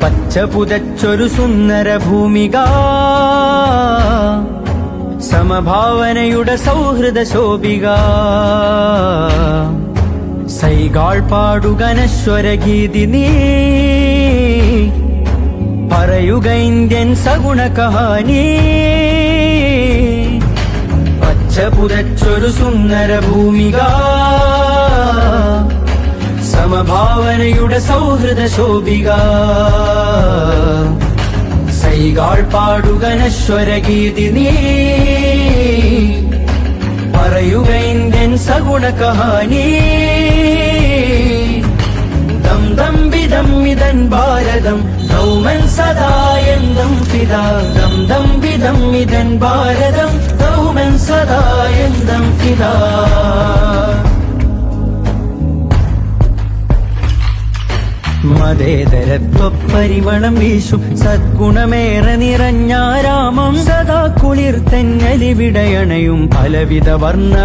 പച്ച പുതച്ചൊരു സുന്ദര ഭൂമിക, സമഭാവനയുടെ സൗഹൃദ ശോഭിക. സൈഗാൾ പാടുക നശ്വരഗീതി നീ, പറയുക ഇന്ത്യൻ സഗുണ കഹാനി. പച്ച പുതച്ചൊരു സുന്ദര ഭൂമിക, സമഭാവനയുടെ സൗഹൃദ ശോഭിക. സൈഗാൾ പാടുക നശ്വരഗീതി നീ, പറയുക ഇന്ത്യൻ സഗുണ കഹാനി. ദം ദം വിദം ഇതൻ ഭാരതം ദൗമൻ സദാ എന്നും ഫിദാ. ദം ദം വിദം ഇതൻ ഭാരതം ദൗമൻ സദാ എന്നും ഫിദാ. മതേതരത്വ പരിമളം വീശും സദ്ഗുണമേറെ നിറഞ്ഞ രാമം, സദാ കുളിർ തെന്നലിവിടയണയും പലവിധ വർണ്ണ